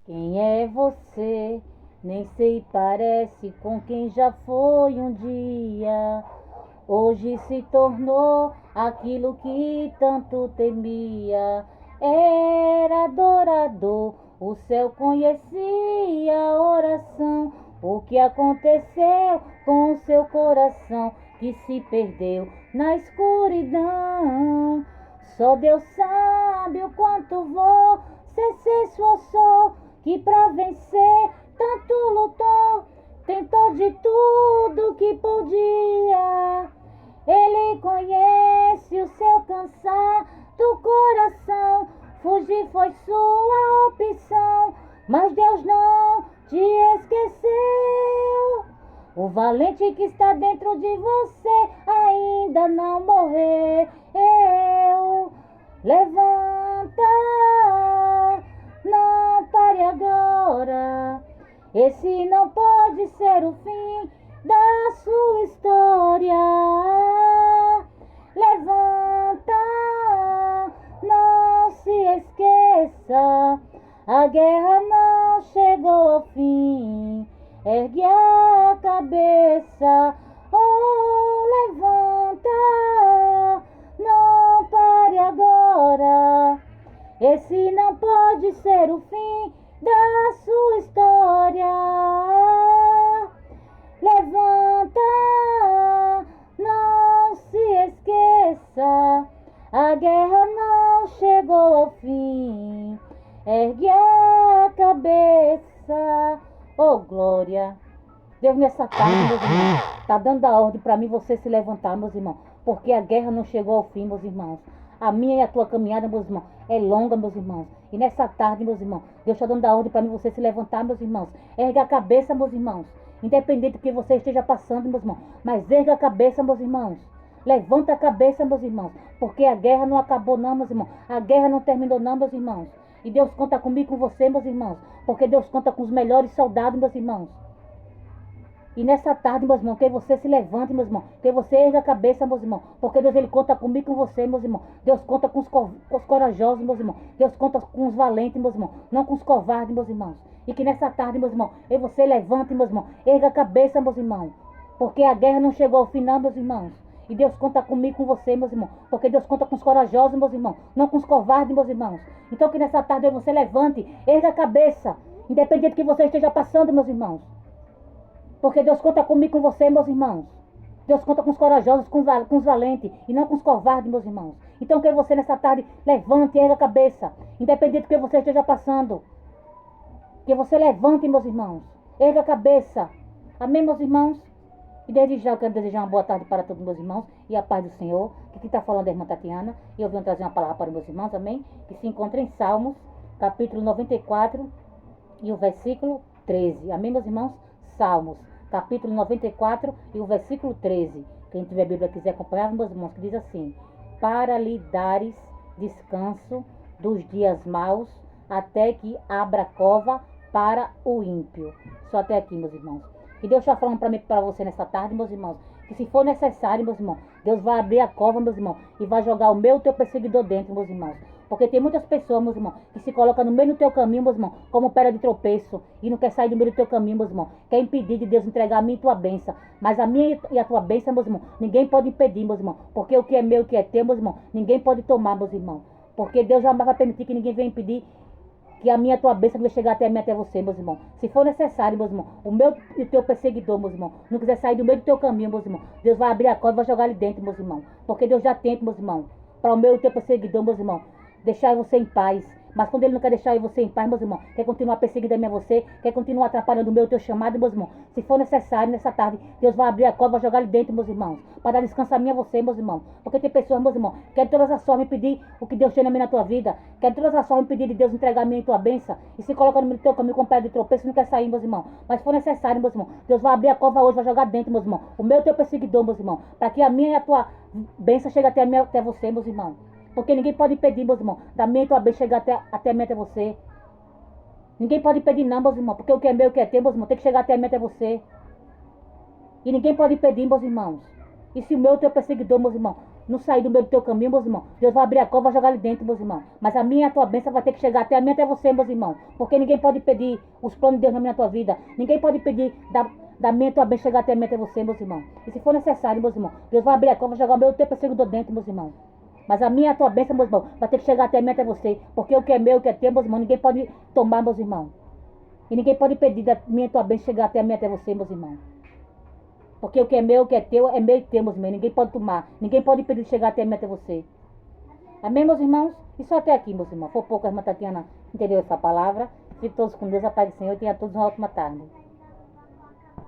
Quem é você? Nem sei, parece com quem já foi um dia. Hoje se tornou aquilo que tanto temia. Era adorador, o céu conhecia a oração. O que aconteceu com o seu coração que se perdeu na escuridão? Só Deus sabe o quanto você se esforçou, que pra vencer tanto lutou, tentou de tudo que podia. Ele conhece o seu cansar do coração. Fugir foi sua opção, mas Deus não te esqueceu. O valente que está dentro de você ainda não morreu. Levanta, não pare agora. Esse não pode ser o fim da sua história. Levanta, não se esqueça. A guerra não chegou ao fim. Ergue a cabeça, oh, levanta, não pare agora. Esse não pode ser o fim da sua história. Levanta, não se esqueça. A guerra não chegou ao fim. Ergue a cabeça. Oh, glória. Deus, nessa tarde, meus irmãos, está dando a ordem para mim você se levantar, meus irmãos. Porque a guerra não chegou ao fim, meus irmãos. A minha e a tua caminhada, meus irmãos, é longa, meus irmãos. E nessa tarde, meus irmãos, Deus está dando a ordem para mim você se levantar, meus irmãos. Ergue a cabeça, meus irmãos. Independente do que você esteja passando, meus irmãos. Mas erga a cabeça, meus irmãos. Levanta a cabeça, meus irmãos. Porque a guerra não acabou, não, meus irmãos. A guerra não terminou, não, meus irmãos. E Deus conta comigo, com você, meus irmãos. Porque Deus conta com os melhores soldados, meus irmãos. E nessa tarde, meus irmãos, que você se levante, meus irmãos. Que você erga a cabeça, meus irmãos. Porque Deus, Ele conta comigo, com você, meus irmãos. Deus conta com os corajosos, meus irmãos. Deus conta com os valentes, meus irmãos. Não com os covardes, meus irmãos. E que nessa tarde, meus irmãos, e você levante, meus irmãos. Erga a cabeça, meus irmãos. Porque a guerra não chegou ao final, meus irmãos. E Deus conta comigo, com você, meus irmãos. Porque Deus conta com os corajosos, meus irmãos. Não com os covardes, meus irmãos. Então que nessa tarde você levante, erga a cabeça. Independente do que você esteja passando, meus irmãos. Porque Deus conta comigo, com você, meus irmãos. Deus conta com os corajosos, com os valentes. E não com os covardes, meus irmãos. Então que você nessa tarde levante, erga a cabeça. Independente do que você esteja passando. Que você levante, meus irmãos. Erga a cabeça. Amém, meus irmãos? E desde já eu quero desejar uma boa tarde para todos meus irmãos e a paz do Senhor. Que aqui está falando a irmã Tatiana. E eu venho trazer uma palavra para os meus irmãos, amém? Que se encontra em Salmos, capítulo 94 e o versículo 13. Amém, meus irmãos? Salmos, capítulo 94 e o versículo 13. Quem tiver a Bíblia quiser acompanhar, meus irmãos, que diz assim: para lhe dares descanso dos dias maus, até que abra cova para o ímpio. Só até aqui, meus irmãos. E Deus está falando para mim, para você nessa tarde, meus irmãos, que se for necessário, meus irmãos, Deus vai abrir a cova, meus irmãos, e vai jogar o meu e o teu perseguidor dentro, meus irmãos. Porque tem muitas pessoas, meus irmãos, que se colocam no meio do teu caminho, meus irmãos, como pedra de tropeço, e não quer sair do meio do teu caminho, meus irmãos. Quer impedir de Deus entregar a minha e tua bênção. Mas a minha e a tua bênção, meus irmãos, ninguém pode impedir, meus irmãos. Porque o que é meu e o que é teu, meus irmãos, ninguém pode tomar, meus irmãos. Porque Deus jamais vai permitir que ninguém venha impedir que a minha, a tua bênção vai chegar até mim, até você, meus irmãos. Se for necessário, meus irmãos, o meu e o teu perseguidor, meus irmãos, não quiser sair do meio do teu caminho, meus irmãos, Deus vai abrir a cova e vai jogar ali dentro, meus irmãos. Porque Deus já tem, meus irmãos, para o meu e o teu perseguidor, meus irmãos, deixar você em paz. Mas quando Ele não quer deixar você em paz, meus irmãos, quer continuar perseguindo a mim, a você, quer continuar atrapalhando o meu e o teu chamado, meus irmãos, se for necessário, nessa tarde, Deus vai abrir a cova e vai jogar ali dentro, meus irmãos, para dar descanso a mim e a você, meus irmãos. Porque tem pessoas, meus irmãos, que querem todas as formas impedir o que Deus tem na minha, na tua vida, querem todas as formas impedir de Deus entregar a minha e tua bênção, e se coloca no meio do teu caminho com pedra de tropeço, não quer sair, meus irmãos. Mas se for necessário, meus irmãos, Deus vai abrir a cova hoje, vai jogar dentro, meus irmãos, o meu e o teu perseguidor, meus irmãos, para que a minha e a tua bênção chegue até a mim, até você, meus irmãos. Porque ninguém pode impedir, meus irmãos, da minha e tua bênção chegar até mim, até você. Ninguém pode impedir não, meus irmãos, porque o que é meu, o que é teu, meus irmãos, tem que chegar até mim, até você. E ninguém pode impedir, meus irmãos. E se o meu teu perseguidor, meus irmãos, não sair do meio do teu caminho, meus irmãos, Deus vai abrir a cova e vai jogar ali dentro, meus irmãos. Mas a minha e a tua bênção vai ter que chegar até a mim, até você, meus irmãos. Porque ninguém pode pedir os planos de Deus na minha tua vida. Ninguém pode pedir da minha e tua bênção chegar até a mim, até você, meus irmãos. E se for necessário, meus irmãos, Deus vai abrir a cova e jogar o meu teu perseguidor dentro, meus irmãos. Mas a minha e a tua bênção, meus irmãos, vai ter que chegar até a mim, até você. Porque o que é meu, o que é teu, meus irmãos, ninguém pode tomar, meus irmãos. E ninguém pode pedir da minha e tua bênção chegar até a mim, até você, meus irmãos. Porque o que é meu, o que é teu, é meu e teu, meus irmãos. Ninguém pode tomar. Ninguém pode pedir de chegar até mim, até você. Amém, meus irmãos? E só até aqui, meus irmãos. Foi pouco a irmã Tatiana entendeu essa palavra. Fiquem todos com Deus, a paz do Senhor. E tenha todos uma ótima tarde.